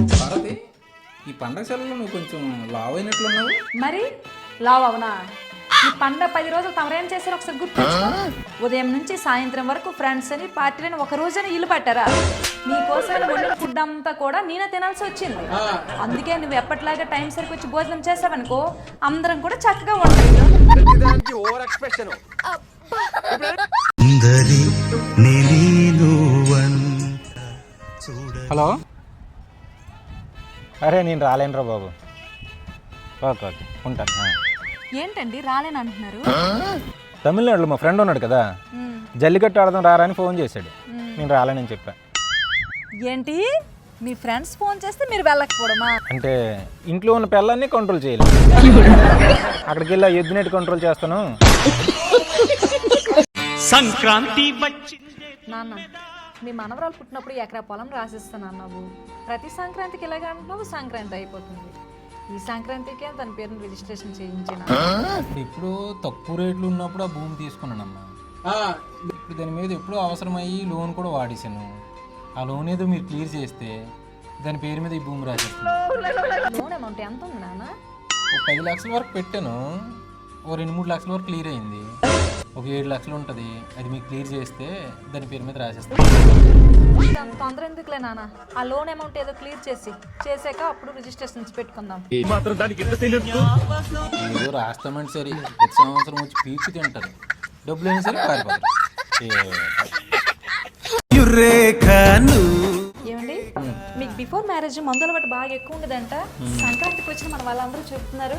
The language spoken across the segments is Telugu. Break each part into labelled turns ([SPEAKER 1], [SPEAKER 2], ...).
[SPEAKER 1] భారతి, ఈ పండగ సెలవులో నువ్వు కొంచెం లావు అయినట్లున్నావు.
[SPEAKER 2] మరి లావ్ అవునా? ఈ పండగ 10 రోజులు తమరేం చేశారు ఒకసారి గుర్తు. ఉదయం నుంచి సాయంత్రం వరకు ఫ్రెండ్స్ అని పార్టీలని ఒక రోజున ఇల్లు పట్టారా? నీకోసం వండిన ఫుడ్ అంతా కూడా నేనే తినాల్సి వచ్చింది. అందుకే నువ్వు ఎప్పటిలాగా టైం సరికి వచ్చి భోజనం చేసావనుకో అందరం కూడా చక్కగా ఉంటాం.
[SPEAKER 3] హలో, అరే నేను రాలేనురా బాబు. ఓకే ఓకే ఉంటాను.
[SPEAKER 2] ఏంటండి రాలేని అంటున్నారు?
[SPEAKER 3] తమిళనాడులో మా ఫ్రెండ్ ఉన్నాడు కదా, జల్లికట్టు ఆడదాం రారా అని ఫోన్ చేశాడు. నేను రాలేనని చెప్పా.
[SPEAKER 2] ఏంటి మీ ఫ్రెండ్స్ ఫోన్ చేస్తే మీరు వెళ్ళకపోవడమా?
[SPEAKER 3] అంటే ఇంట్లో ఉన్న పిల్లల్ని కంట్రోల్ చేయలేదు. అక్కడికి వెళ్ళి ఎద్దునెట్టు కంట్రోల్ చేస్తాను.
[SPEAKER 4] సంక్రాంతి
[SPEAKER 2] నాన్న, మీ మనవరాలు పుట్టినప్పుడు ఎకరా పొలం రాసిస్తాను అన్నావు. ప్రతి సంక్రాంతికి ఇలాగ అంటున్నావు. సంక్రాంతి అయిపోతుంది. ఈ సంక్రాంతికే తన పేరుని రిజిస్ట్రేషన్ చేయించిన.
[SPEAKER 1] ఇప్పుడు తక్కువ రేట్లు ఉన్నప్పుడు ఆ భూమి తీసుకున్నానమ్మా. ఇప్పుడు దాని మీద ఎప్పుడూ అవసరమయ్యి లోన్ కూడా వాడేశాను. ఆ లోన్ ఏదో మీరు క్లియర్ చేస్తే దాని పేరు మీద ఈ భూమి రాసేస్తాను.
[SPEAKER 2] లోన్ అమౌంట్ ఎంత ఉంది నాన్న?
[SPEAKER 1] ఒక 10 లక్షల వరకు పెట్టాను. ఓ 2-3 లక్షల వరకు క్లియర్ అయింది. ఒక 7 లక్షలు ఉంటుంది. అది మీకు క్లియర్ చేస్తే దాని పేరు మీద రాసేస్తాను.
[SPEAKER 2] అంత తొందర ఎందుకులే నాన్న, ఆ లోన్ అమౌంట్ ఏదో క్లియర్ చేసాక అప్పుడు రిజిస్ట్రేషన్స్ పెట్టుకుందాం.
[SPEAKER 1] ఏదో రాస్తామంటే సరే ప్రతి సంవత్సరం వచ్చి పీక్కు తింటారు. డబ్బులు అయినా సరే పారిపోతారు.
[SPEAKER 2] ఏమండి, మీకు బిఫోర్ మ్యారేజ్ మందుల బట్టి బాగా ఎక్కువ ఉండదంట. సంక్రాంతికి వచ్చిన మన వాళ్ళందరూ చెప్తున్నారు.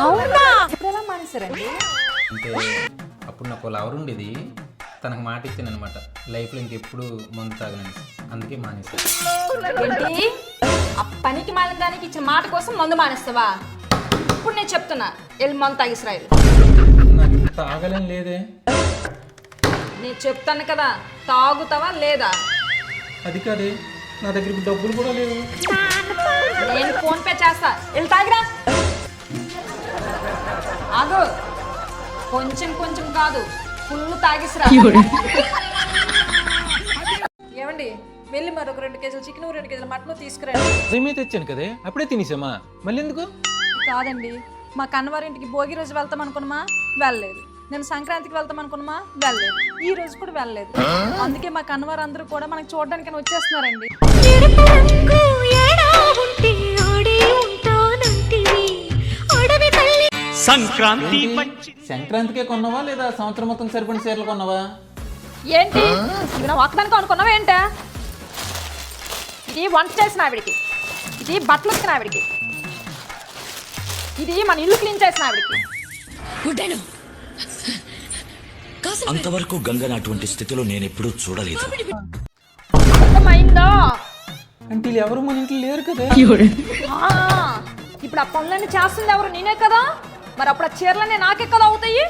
[SPEAKER 2] అవునా? ఇప్పుడు ఎలా మానేశారండి?
[SPEAKER 1] అంటే అప్పుడు నాకు లవర్ ఉండేది. తనకు మాట ఇచ్చాను అనమాట, లైఫ్లో ఇంకెప్పుడు మందు తాగనని. అందుకే మానేశాను.
[SPEAKER 5] ఏంటి? ఆ పనికి మాలిన దానికి ఇచ్చిన మాట కోసం మందు మానేస్తావా? ఇప్పుడు నేను చెప్తున్నా, వెళ్ళి మందు తాగిస్రాయిలు.
[SPEAKER 1] నాకు ఇప్పుడు తాగలేని లేదే.
[SPEAKER 5] నేను చెప్తాను కదా, తాగుతావా లేదా?
[SPEAKER 1] అది కాదే, నా దగ్గర ఇప్పుడు డబ్బులు కూడా లేవు.
[SPEAKER 5] నేను ఫోన్ పే చేస్తా, వెళ్ళి తాగిరా. ఆగు, కొంచెం కొంచెం కాదు, ఫుల్ తాగిస్రా.
[SPEAKER 2] ఏమండి, వెళ్ళి మరొక 2 కేజీలు చికెన్, 2 కేజీల మటన్ తీసుకురండి.
[SPEAKER 1] సేమే తెచ్చాను కదే, అప్పుడే తినేసామా? మళ్ళీ ఎందుకు?
[SPEAKER 2] కాదండి, మా కన్నవారింటికి భోగి రోజు వెళ్తాం అనుకున్నామా? వెళ్ళలేదు. నేను సంక్రాంతికి వెళ్తాం అనుకున్నామా? వెళ్ళలేదు. ఈ రోజు కూడా వెళ్ళలేదు. అందుకే మా కన్నవారు అందరూ కూడా మనకి చూడడానికి వచ్చేస్తున్నారండి.
[SPEAKER 4] సంక్రాంతి
[SPEAKER 1] సంక్రాంతికే కొన్నావా లేదా సంవత్సరం మొత్తం సరిపడిన చీరలు కొన్నావా?
[SPEAKER 5] ఏంటి ఇది నా ఒక్కదానికి అనుకున్నావా ఏంటా? ఇది వంట చేసిన ఆవిడికి, ఇది బట్టలు ఉతికిన ఆవిడికి, ఇది మన ఇల్లు క్లీన్ చేసిన ఆవిడికి.
[SPEAKER 6] అంతవరకు గంగ అటువంటి స్థితిలో నేను ఎప్పుడూ చూడలేదు.
[SPEAKER 5] అర్థమైందా?
[SPEAKER 1] అంటే వీళ్ళు ఎవరు మన ఇంట్లో లేరు కదా.
[SPEAKER 5] ఇప్పుడు ఆ పనులన్నీ చేస్తుంది ఎవరు? నేనే కదా. మరి అప్పుడు ఆ చీరలన్నీ నాకే కదా అవుతాయి.